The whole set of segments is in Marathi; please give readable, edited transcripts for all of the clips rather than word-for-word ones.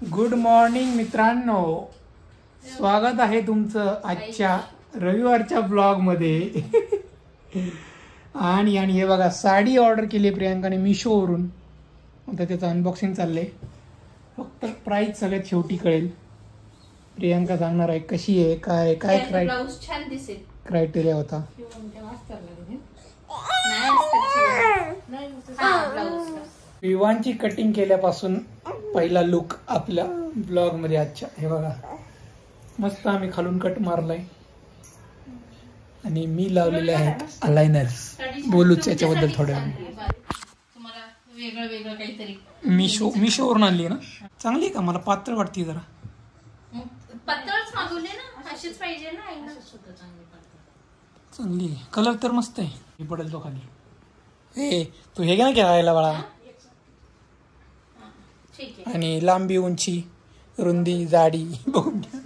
गुड मॉर्निंग मित्रांनो, स्वागत आहे तुमचं आजच्या रविवारच्या ब्लॉगमध्ये. आणि हे बघा, साडी ऑर्डर केली प्रियांकाने मिशोवरून. आता त्याचं अनबॉक्सिंग चाललंय. फक्त प्राइस सगळ्यात शेवटी कळेल. प्रियांका सांगणार आहे कशी आहे, काय काय क्रायटेरिया होता. विवांची कटिंग केल्यापासून पहिला लुक आपल्या ब्लॉग मध्ये आजच्या. हे बघा, मस्त आम्ही खालून कट मारलाय आणि मी लावलेले आहेत अलायनर्स. बोलूच याच्याबद्दल थोड्या मिशोवरून आणली ना. चांगली का? मला पातळ वाटते जरा. चांगली कलर तर मस्त आहे. पडेल तो खाली. हे तू हे घ्या घ्यायला बाळा. आणि लांबी, उंची, रुंदी, जाडी बघून घ्या.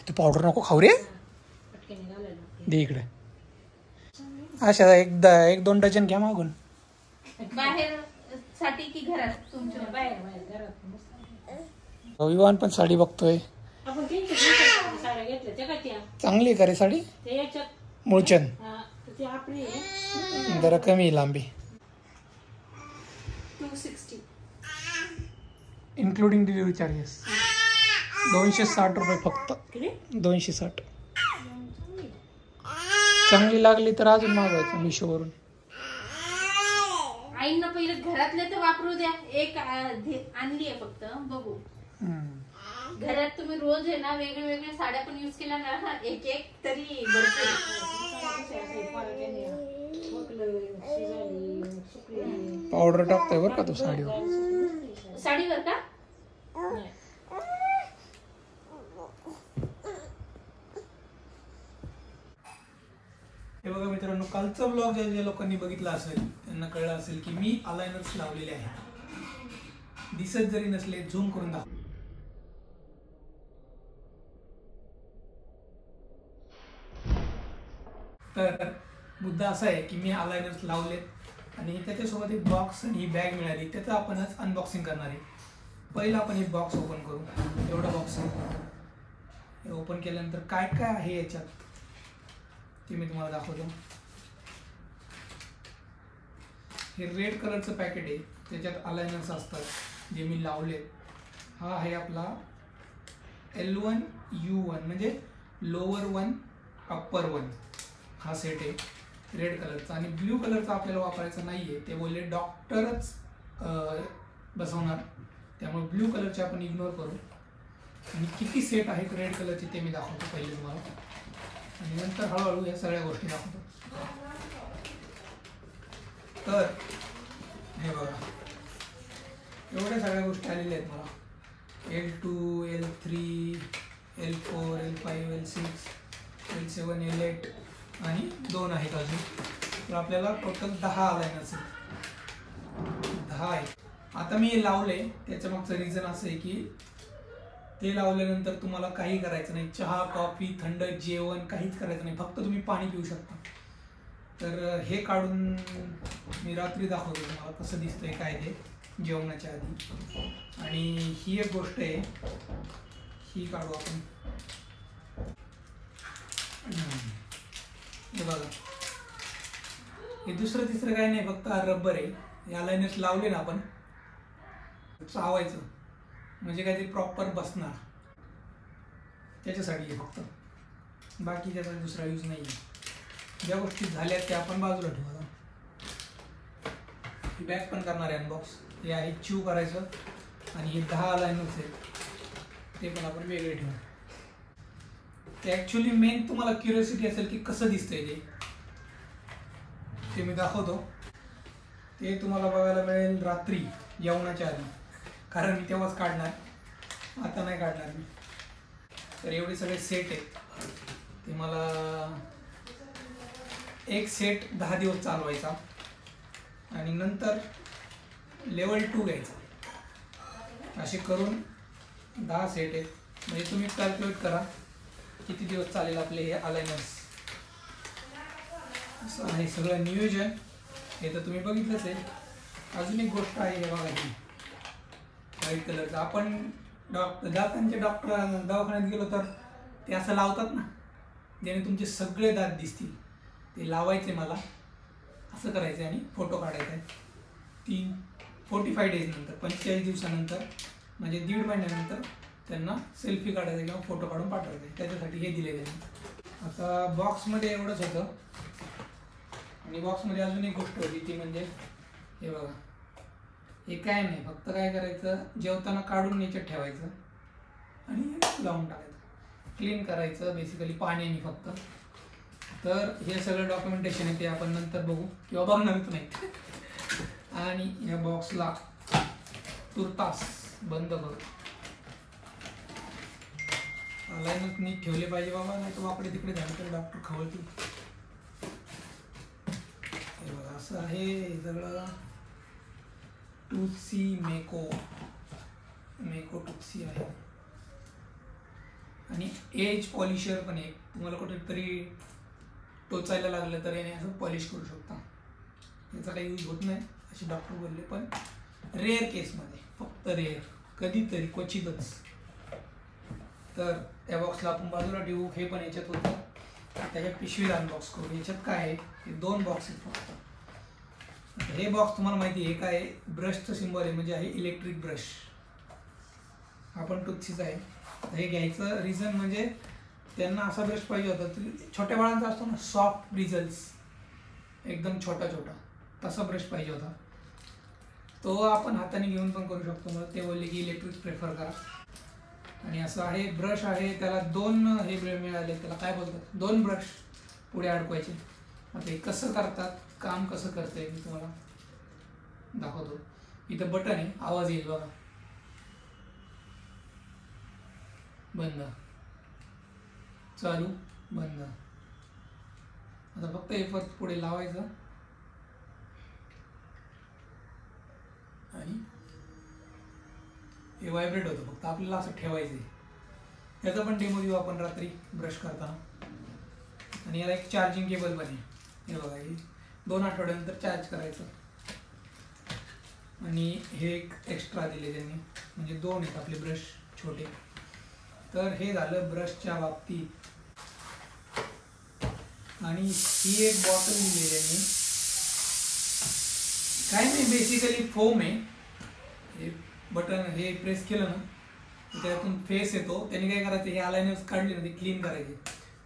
तू पावडर नको खाऊ रे. दे इकडे. अशा एक दोन डझन घ्या मागून. बाहेर साठी की घरात? तुमच्या बाहेर विवान पण साडी बघतोय. चांगली आहे का रे साडी? मुळचंद जरा कमी लांबी. 260 इन्क्लुडिंग डिलिव्हरी चार्जेस. 260 रुपये फक्त. 260. चांगली लागली तर अजून मागवायचं मिशोवरून. आईंना पहिले घरातले तर वापरू द्या. एक आणली आहे फक्त, बघू. घरात तुम्ही रोज आहे ना वेगळे वेगळे साड्या पण यूज केल्या ना, एक एक तरी भरपूर. पावडर टाकतोय बरं का तू साडीवर. साडीवर का? हे बघा मित्रांनो, कालचा ब्लॉग ज्या लोकांनी बघितला असेल त्यांना कळलं असेल की मी अलायनर्स लावलेले आहेत. दिसत जरी नसले, झूम करून दाखव. तर मुद्दा असा आहे की मी अलायनर्स लावलेत आणि त्याच्यासोबत एक बॉक्स आणि ही बॅग मिळाली. त्याचं आपणच अनबॉक्सिंग करणार आहे. पहिलं आपण हे बॉक्स ओपन करू. एवढा बॉक्स आहे. ओपन केल्यानंतर काय काय आहे याच्यात ते मी तुम्हाला दाखवतो. हे रेड कलरचं पॅकेट आहे. त्याच्यात अलायनर्स असतात जे मी लावले. हा आहे आपला L1 U1 म्हणजे लोअर 1 अप्पर 1 हा सेट आहे रेड कलरचा. आणि ब्ल्यू कलरचा आपल्याला वापरायचा नाहीये. ते बोलले डॉक्टरच बसवणार, त्यामुळे ब्ल्यू कलरचे आपण इग्नोर करू. आणि किती सेट आहेत रेड कलरचे ते मी दाखवतो पहिले तुम्हाला, आणि नंतर हळूहळू या सगळ्या गोष्टी दाखवतो. तर हे बघा, एवढ्या सगळ्या गोष्टी आलेल्या आहेत मला. L2, L3, L4, L5, L6, L7, L8 आणि 2 आहेत अजून. तर आपल्याला टोटल 10 अलायनर्स आहेत. 10 आहेत. आता मी हे लावले त्याच्या मागचं रिझन असं आहे की ते लावल्यानंतर तुम्हाला काही करायचं नाही. चहा, कॉफी, थंड जेवण काहीच करायचं नाही. फक्त तुम्ही पाणी पिऊ शकता. तर हे काढून मी रात्री दाखवतो तुम्हाला कसं दिसतंय काय ते जेवणाच्या आधी. आणि ही एक गोष्ट आहे, ही काढू आपण. हे बघा, हे दुसरं तिसरं काही नाही, फक्त रबर आहे. हे अलायनर्स लावले ना आपण, चावायचं म्हणजे काहीतरी प्रॉपर बसणार, त्याच्यासाठी आहे फक्त. बाकी त्याचा दुसरा यूज नाही आहे. ज्या गोष्टी झाल्या त्या आपण बाजूला ठेवू. ही बॅग पण करणार आहे अनबॉक्स. हे आहे च्यू करायचं. आणि हे 10 अलायनर्स आहेत ते पण आपण वेगळे ठेवू. ते ॲक्च्युली मेन तुम्हाला क्युरियोसिटी असेल की कसं दिसतंय ते मी दाखवतो. ते तुम्हाला बघायला मिळेल रात्री जेवणाच्या आधी, कारण मी तेव्हाच काढणार, आता नाही काढणार मी. तर एवढे सगळे सेट आहेत. ते मला एक सेट 10 दिवस चालवायचा आणि नंतर लेवल 2 घ्यायचा. असे करून 10 सेट आहेत. म्हणजे तुम्ही कॅल्क्युलेट करा किती दिवस चालेल आपले हे अलायनर्स. असं आहे सगळं नियोजन. हे तर तुम्ही बघितलंच आहे. अजून एक गोष्ट आहे, हे बघा, व्हाईट कलरचं. आपण दातांच्या दवाखान्यात गेलो तर ते असं लावतात ना, ज्याने तुमचे सगळे दात दिसतील. ते लावायचे मला, असं करायचं आणि फोटो काढायचा आहे 45 डेज नंतर, 45 दिवसानंतर, म्हणजे 1.5 महिन्यानंतर त्यांना सेल्फी काढायचा किंवा फोटो काढून पाठवायचा. त्याच्यासाठी हे दिले त्यांनी. आता बॉक्समध्ये एवढंच होतं. आणि बॉक्समध्ये अजून एक गोष्ट होती, ती म्हणजे हे बघा, हे काय नाही, फक्त काय करायचं, जेवताना काढून याच्यात ठेवायचं आणि लावून टाकायचं, क्लीन करायचं बेसिकली पाण्याने फक्त. तर हे सगळं डॉक्युमेंटेशन आहे, ते आपण नंतर बघू किंवा बघणारच नाही. आणि या बॉक्सला तुर्तास बंद करू. अलाइनमेंट नीट ठेवले पाहिजे बाबा, नाही तर वाकडे तिकडे झालं तर डॉक्टर खवळतील. हे बघा असं आहे सगळं. टूथसी मेको टूथसी आहे. आणि एज पॉलिशर पण आहे, तुम्हाला कुठेतरी टोचायला लागलं तर याने असं पॉलिश करू शकता. याचा काही यूज होत नाही असे डॉक्टर बोलले, पण रेअर केसमध्ये, फक्त रेअर, कधीतरी क्वचितच. तर त्या बॉक्सला आपण बाजूला ठेवू. हे पण याच्यात होतं, त्याच्या पिशवीला अनबॉक्स करू. याच्यात काय आहे, हे 2 बॉक्स आहेत फक्त. हे बॉक्स तुम्हाला माहिती आहे काय आहे, ब्रशचं सिम्बॉल आहे, म्हणजे आहे इलेक्ट्रिक ब्रश. हा पण टूथसीचा आहे. हे घ्यायचं रिझन म्हणजे त्यांना असा ब्रश पाहिजे होता, छोट्या बाळांचा असतो ना सॉफ्ट ब्रिजल्स, एकदम छोटा छोटा, तसा ब्रश पाहिजे होता. तो आपण हाताने घेऊन पण करू शकतो. मग ते बोलले की इलेक्ट्रिक प्रेफर करा. आणि असं आहे, ब्रश आहे, त्याला 2 हे मिळाले, त्याला काय बोलतात, 2 ब्रश पुढे अडकवायचे. आता हे कसं करतात, काम कसं करते मी तुम्हाला दाखवतो. इथं बटन आहे, आवाज येईल बघा, बंद, चालू, बंद. आता फक्त हे पुढे लावायचं आणि हे व्हायब्रेट होतं. फक्त आपल्याला असं ठेवायचं आहे. त्याचा पण डेमो देऊ आपण रात्री ब्रश करताना. आणि याला एक चार्जिंग केबल पण आहे. हे बघा, हे 2 आठवड्यानंतर चार्ज करायचं. आणि हे एक एक्स्ट्रा दिले त्यांनी, म्हणजे 2 आहेत आपले ब्रश छोटे. तर हे झालं ब्रशच्या बाबतीत. आणि ही एक बॉटल दिली त्यांनी, काय नाही, बेसिकली फोम आहे. हे बटन हे प्रेस केलं ना, त्यातून फेस येतो. त्यांनी काय करायचं, हे अलायनर्स काढले ना, ते क्लीन करायचे.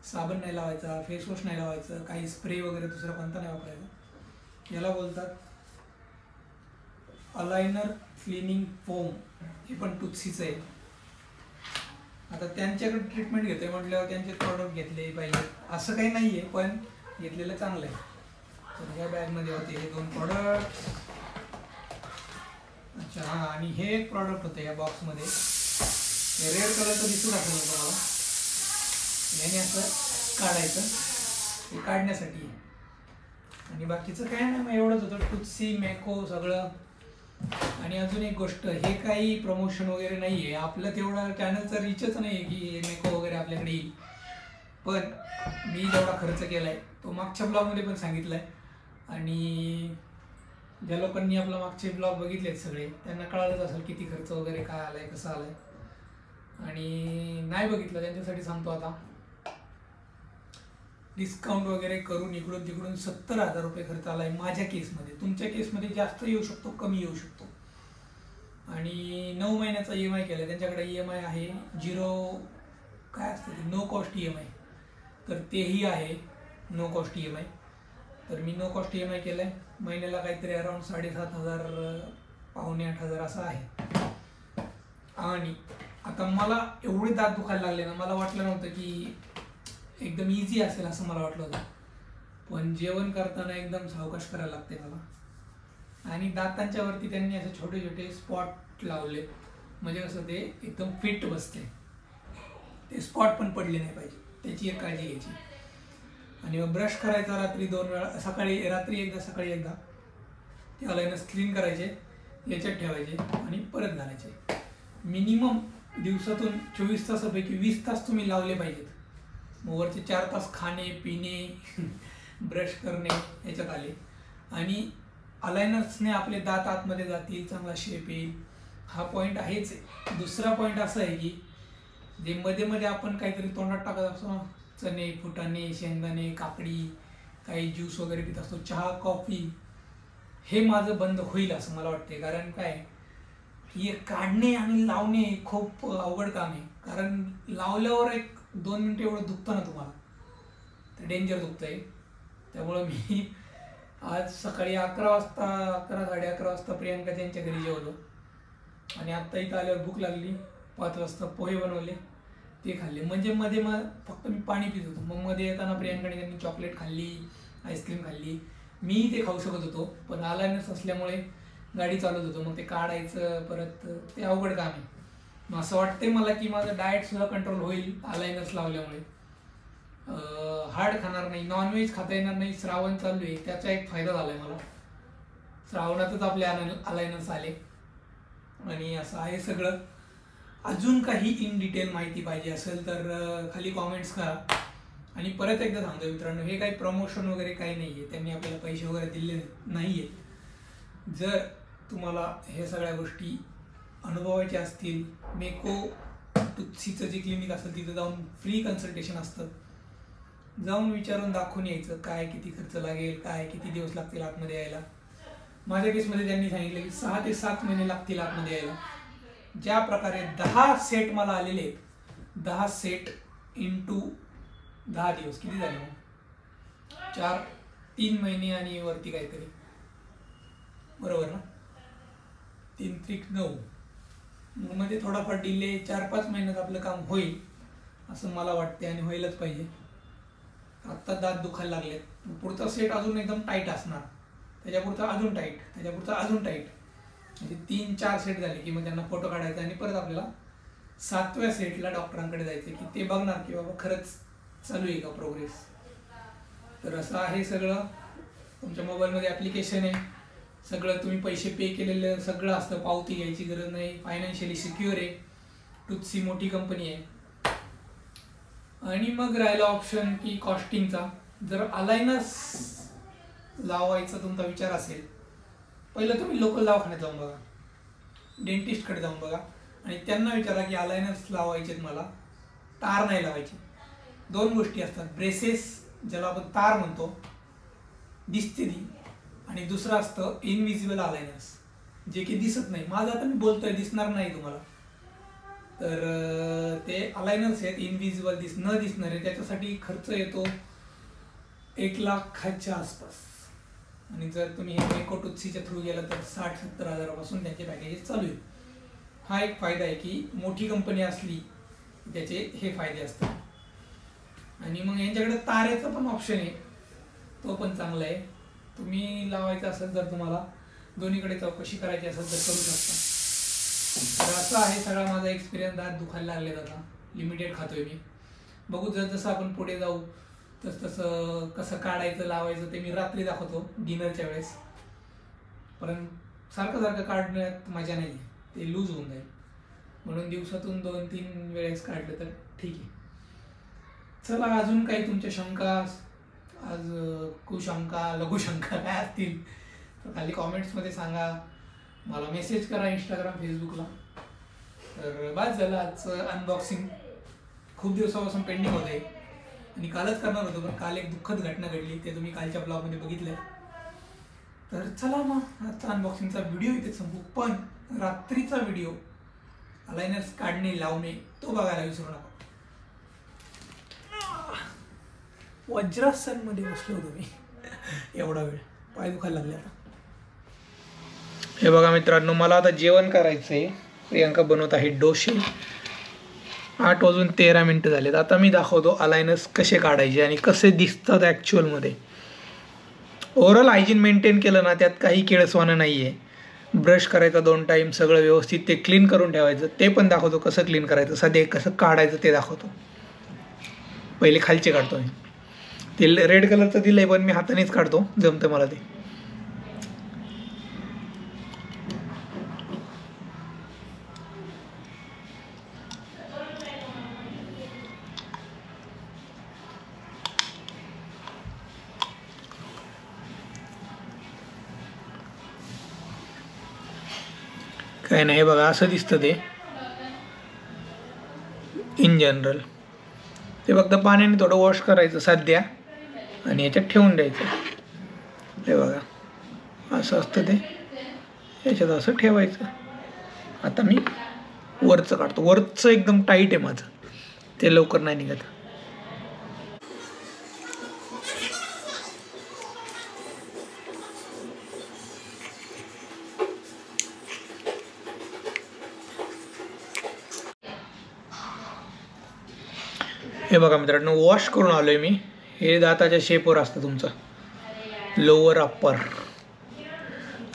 साबण नाही लावायचा, फेस वॉश नाही लावायचं, काही स्प्रे वगैरे दुसरा कोणता नाही वापरायचा. याला बोलतात अलायनर क्लिनिंग फोम. हे पण टूथसीचं आहे. आता त्यांच्याकडे ट्रीटमेंट घेतोय म्हटल्यावर त्यांचे प्रॉडक्ट घेतले पाहिजे असं काही नाही आहे, पण घेतलेलं चांगलं आहे. तर या बॅगमध्ये होते हे 2 प्रॉडक्ट. अच्छा, हां, आणि हे एक प्रॉडक्ट होतं या बॉक्समध्ये. हे रेड कलरचं दिसून दाखवलं तुम्हाला. याने असं काढायचं, हे काढण्यासाठी. आणि बाकीचं काय नाही, मग एवढंच होतं. टूथसी मेको सगळं. आणि अजून एक गोष्ट, हे काही प्रमोशन वगैरे नाही आहे, आपलं तेवढा चॅनलचा रिचच नाही आहे की हे मेको वगैरे आपल्याकडे येईल. पण मी जेवढा खर्च केला आहे तो मागच्या ब्लॉगमध्ये पण सांगितला आहे. आणि ज्या लोकांनी आपला मागचे ब्लॉग बघितलेत सगळे, त्यांना कळालंच असेल किती खर्च वगैरे काय आला आहे, कसं आला आहे. आणि नाही बघितलं त्यांच्यासाठी सांगतो आता, डिस्काउंट वगैरे करून इकडून तिकडून 70,000 रुपये खर्च आला आहे माझ्या केसमध्ये. तुमच्या केसमध्ये जास्त येऊ शकतो, कमी येऊ शकतो. आणि 9 महिन्याचा EMI केला. त्यांच्याकडे EMI आहे 0, काय असतं ते, नो कॉस्ट EMI. तर तेही आहे नो कॉस्ट EMI. तर मी नो कॉस्ट EMI केलं आहे. महिन्याला काहीतरी अराउंड 7,500, 7,500 असं आहे. आणि आता मला एवढे दात दुखायला लागले ना, मला वाटलं नव्हतं की एकदम इझी असेल असं मला वाटलं होतं. पण जेवण करताना एकदम सावकाश करायला लागते मला. आणि दातांच्या वरती त्यांनी असे छोटे छोटे स्पॉट लावले, म्हणजे कसं ते एकदम फिट बसते. ते स्पॉट पण पडले नाही पाहिजे, त्याची एक काळजी घ्यायची. आणि मग ब्रश करायचा रात्री 2 वेळा, सकाळी रात्री एकदा, सकाळी एकदा. ते अलायनर्स क्लीन करायचे, याच्यात ठेवायचे आणि परत घालायचे. मिनिमम दिवसातून 24 तासापैकी 20 तास तुम्ही लावले पाहिजेत. मग वरचे 4 तास खाणे पिणे ब्रश करणे याच्यात आले. आणि अलायनर्सने आपले दात आतमध्ये जातील, चांगला शेप येईल. हा पॉईंट आहेच आहे. दुसरा पॉईंट असा आहे की जे मध्ये मध्ये आपण काहीतरी तोंडात टाकत असतो ना, चणे, फुटाणे, शेंगदाणे, काकडी, काही ज्यूस वगैरे पित असतो, चहा, कॉफी, हे माझं बंद होईल असं मला वाटते. कारण काय, हे काढणे आणि लावणे खूप अवघड काम आहे. कारण लावल्यावर 1-2 मिनिटं एवढं दुखतं ना तुम्हाला, तर डेंजर दुखतंय. त्यामुळं मी आज सकाळी 11 वाजता, 11-11:30 वाजता प्रियांका त्यांच्या घरी जेवलो आणि आत्ता इथं आल्यावर भूक लागली. 5 वाजता पोहे बनवले, ते खाल्ले. म्हणजे मध्ये मग फक्त मी पाणी पित होतो. मग मध्ये येताना प्रियांकाने त्यांनी चॉकलेट खाल्ली, आईस्क्रीम खाल्ली. मी ते खाऊ शकत होतो, पण अलायनस असल्यामुळे गाडी चालवत होतो, मग ते काढायचं परत, ते अवघड काम आहे. मग असं वाटतंय मला की माझं डाएटसुद्धा कंट्रोल होईल अलायनस लावल्यामुळे. हार्ड खाणार नाही, नॉनव्हेज खाता येणार नाही. श्रावण चालू आहे, त्याचा एक फायदा झाला आहे मला. श्रावणातच आपले अलायनस आले आणि असं आहे सगळं. अजून काही इन डिटेल माहिती पाहिजे असेल तर खाली कॉमेंट्स करा. आणि परत एकदा सांगतो मित्रांनो, हे काही प्रमोशन वगैरे काही नाही आहे, त्यांनी आपल्याला पैसे वगैरे दिले नाही आहेत. जर तुम्हाला हे सगळ्या गोष्टी अनुभवायच्या असतील, मेको टुत्सीचं जे क्लिनिक असेल तिथं जाऊन फ्री कन्सल्टेशन असतं, जाऊन विचारून दाखवून यायचं काय किती खर्च लागेल, काय किती दिवस लागतील आतमध्ये यायला. माझ्या केसमध्ये त्यांनी सांगितलं की 6 ते 7 महिने लागतील आतमध्ये यायला. ज्या प्रकारे 10 सेट मला आलेले आहेत, 10 सेट इंटू 10 दिवस किती झाले मग, 3 महिने आणि वरती काहीतरी, बरोबर ना, 3-3-9. मग मध्ये थोडाफार डिले, 4-5 महिन्यात आपलं काम होईल असं मला वाटते आणि व्हायलाच पाहिजे. आत्ता दात दुखायला लागलेत, पुढचा सेट अजून एकदम टाईट असणार, त्याच्यापुढचा अजून टाईट, त्याच्यापुढचा अजून टाईट, म्हणजे 3-4 सेट झाले की मग त्यांना फोटो काढायचा आणि परत आपल्याला 7व्या सेटला डॉक्टरांकडे जायचं की ते बघणार की बाबा खरंच चालू आहे का प्रोग्रेस. तर असं आहे सगळं. तुमच्या मोबाईलमध्ये ॲप्लिकेशन आहे, सगळं तुम्ही पैसे पे केलेलं सगळं असतं, पावती घ्यायची गरज नाही, फायनान्शियली सिक्युअर आहे, टुत्सी मोठी कंपनी आहे. आणि मग राहिला ऑप्शन की कॉस्टिंगचा. जर अलायनस लावायचा तुमचा विचार असेल, पहिलं तुम्ही लोकल दवाखान्यात जाऊन बघा, डेंटिस्टकडे जाऊन बघा आणि त्यांना विचारा की अलायनस लावायचे मला, तार नाही लावायची. 2 गोष्टी असतात, ब्रेसेस ज्याला आपण तार म्हणतो, दिसते ती, आणि दुसरं असतं इनविजिबल अलायनस, जे की दिसत नाही. माझं आता मी बोलतोय, दिसणार नाही तुम्हाला, तर ते अलायनस आहेत इनविजिबल, न दिसणारे. त्याच्यासाठी खर्च येतो 1 लाखाच्या आसपास. आणि जर तुम्ही हे मेको टुत्सीच्या थ्रू गेला तर 60-70 हजारापासून त्यांचे पॅकेजेस चालू आहेत. हा एक फायदा आहे की मोठी कंपनी असली त्याचे हे फायदे असतात. आणि मग यांच्याकडे तारेचा पण ऑप्शन आहे, तो पण चांगला आहे. तुम्ही लावायचं असेल जर तुम्हाला दोन्हीकडे चौकशी करायची असेल तर करू शकता. तर असं आहे सगळा माझा एक्सपिरियन्स. दात दुखायला लागले, आता लिमिटेड खातोय मी. बघू जसं आपण पुढे जाऊ तसं कसं काढायचं लावायचं ते मी रात्री दाखवतो डिनरच्या वेळेस. पण सारखं काढण्यात मजा नाही, ते लूज होऊन जाईल. म्हणून दिवसातून 2-3 वेळेस काढलं तर ठीक आहे. चला, अजून काही तुमच्या शंका, आज कुशंका, लघुशंका काय असतील तर खाली कॉमेंट्समध्ये सांगा, मला मेसेज करा इंस्टाग्राम, फेसबुकला. तर बस झालं आजचं अनबॉक्सिंग. खूप दिवसापासून पेंडिंग होते आणि कालच करणार होतो, पण काल एक दुःखद घटना घडली, ते तुम्ही कालच्या ब्लॉगमध्ये बघितलं. तर चला मग आजचा अनबॉक्सिंगचा व्हिडिओ इथे संपू. पण रात्रीचा व्हिडिओ अलायनस काढणे लावणे तो बघायला विसरू नका. वज्रासनमध्ये बसलो होतो मी एवढा वेळ, पाय दुखायला लागले आता. हे बघा मित्रांनो, मला आता जेवण करायचं आहे. प्रियांका बनवत आहे डोसे. 8:13 झालेत. आता मी दाखवतो अलायनस कसे काढायचे आणि कसे दिसतात ॲक्च्युअलमध्ये. ओरल हायजीन मेंटेन केलं ना, त्यात काही केळसवानं नाही आहे. ब्रश करायचा 2 टाईम, सगळं व्यवस्थित ते क्लीन करून ठेवायचं, ते पण दाखवतो कसं क्लीन करायचं. सध्या कसं काढायचं ते दाखवतो. पहिले खालचे काढतो मी. ते रेड कलरचं दिलं आहे पण मी हातानेच काढतो, जमतं मला ते. काय नाही बघा असं दिसतं ते इन जनरल. ते फक्त पाण्याने थोडं वॉश करायचं सध्या आणि याच्यात ठेवून द्यायचं. हे बघा असं असतं ते, याच्यात असं ठेवायचं. आता मी वरचं काढतो. वरचं एकदम टाईट आहे माझं, ते लवकर नाही निघत. हे बघा मित्रांनो, वॉश करून आलो आहे मी. हे दाताच्या शेपवर असतं तुमचं, लोअर अप्पर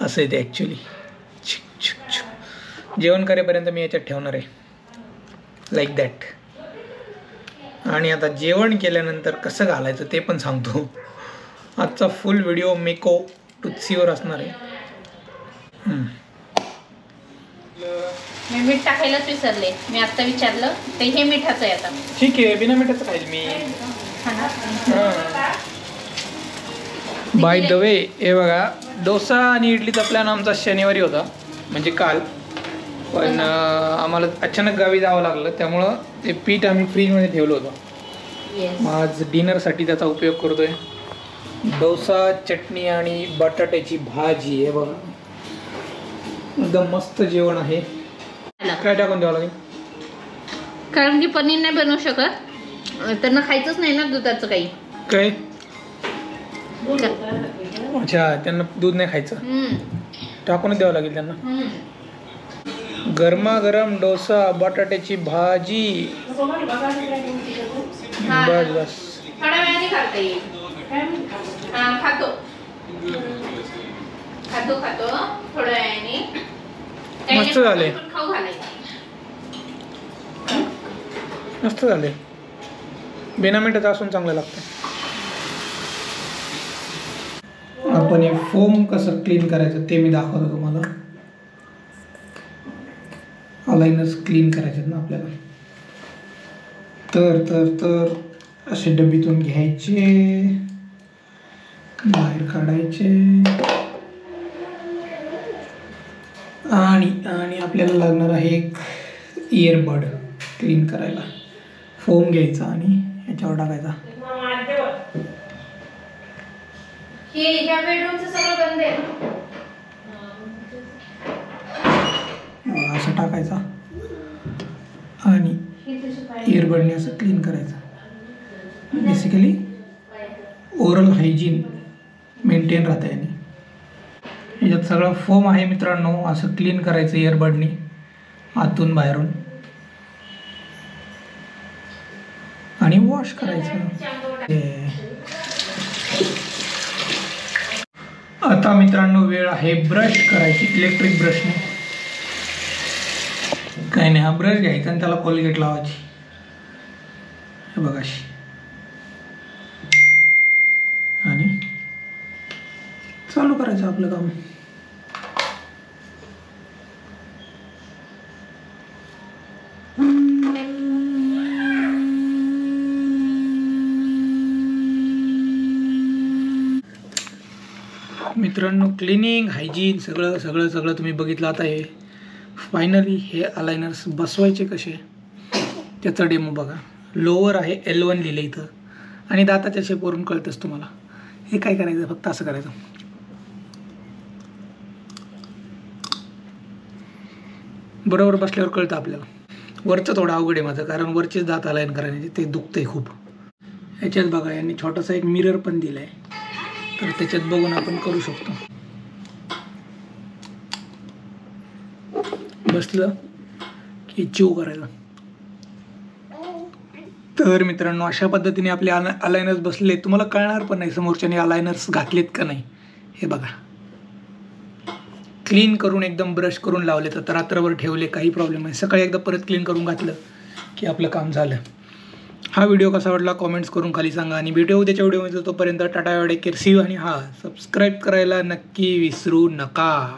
असं आहे ते ॲक्च्युली. जेवण करेपर्यंत मी याच्यात ठेवणार आहे लाईक दॅट. आणि आता जेवण केल्यानंतर कसं घालायचं ते पण सांगतो. आजचा फुल व्हिडिओ मेको टुत्सीवर असणार आहे. मी मीठ टाकायलाच विसरले. मी आता विचारलं ते हे मिठाचं आहे. आता ठीक आहे, बिना मिठाचं खाईल मी. बाय द वे, हे बघा डोसा आणि इडलीचा प्लॅन आमचा शनिवारी होता, म्हणजे काल. पण आम्हाला अचानक गावी जावं लागलं, त्यामुळं ते पीठ आम्ही फ्रीजमध्ये ठेवलं होतं. आज डिनरसाठी त्याचा उपयोग करतोय. डोसा, चटणी आणि बटाट्याची भाजी. हे बघा एकदम मस्त जेवण आहे. काय टाकून द्यावं लागेल? कारण की पनीर नाही बनवू शकत, त्यांना खायचंच नाही ना दुधाचं काही. काय? अच्छा, त्यांना दूध नाही खायचं, टाकूनच द्यावं लागेल त्यांना. गरमागरम डोसा, बटाट्याची भाजी. बस बस. थोड्या वेळाने खाता येईल. खातो खातो खातो थोड्या वेळाने. मस्त झाले, खाऊ घालायचं. मस्त झाले. बिना मिठाचं असून चांगलं लागतं. आपण हे फोम कसं क्लीन करायचं ते मी दाखवतो तुम्हाला. अलाइनर्स क्लीन करायचे ना आपल्याला, तर तर तर असे डबीतून घ्यायचे, बाहेर काढायचे आणि आणि आपल्याला लागणार आहे एक इयरबड क्लीन करायला. फोम घ्यायचा आणि याच्यावर टाकायचा. हे ह्या बेडरूमचं सगळं बंद आहे. असं टाकायचा आणि इयरबडने असं क्लीन करायचं. बेसिकली ओरल हायजीन मेंटेन राहतं याने. याच्यात सगळं फोम आहे मित्रांनो. असं क्लीन करायचं इयरबडनी आतून बाहेरून आणि वॉश करायचं. आता मित्रांनो वेळ आहे ब्रश करायची, इलेक्ट्रिक ब्रशने. काही नाही, हा ब्रश घ्यायचा आणि त्याला कोलगेट लावायची. हे बघा अशी, आणि चालू करायचं आपलं काम. मित्रांनो क्लिनिंग, हायजीन सगळं सगळं सगळं तुम्ही बघितलं. आता हे फायनली हे अलाइनर्स बसवायचे कसे त्याचा डेमो बघा. लोअर आहे L1 लिहिलं इथं आणि दाताच्या शेपवरून कळतंच तुम्हाला. हे काय करायचं, फक्त असं करायचं. बरोबर बसल्यावर कळतं आपल्याला. वरचं थोडं अवघड आहे माझं, कारण वरचेच दात अलाइन करायचे ते दुखतंय खूप. ह्याच्यात बघा यांनी छोटासा एक मिरर पण दिला आहे, तर त्याच्यात बघून आपण करू शकतो. बसलं की चिव करायचं. तर मित्रांनो अशा पद्धतीने आपले अलाइनर्स बसले. तुम्हाला कळणार पण नाही समोरच्याने अलाइनर्स घातलेत का नाही. हे बघा क्लीन करून एकदम ब्रश करून लावले, तर रात्रभर ठेवले काही प्रॉब्लेम नाही. सकाळी एकदा परत क्लीन करून घातलं की आपलं काम झालं. हा व्हिडिओ कसा वाटला कॉमेंट्स करून खाली सांगा आणि भेटू उद्याच्या व्हिडिओमध्ये. तोपर्यंत tata, take care, see you. आणि सबस्क्राईब करायला नक्की विसरू नका.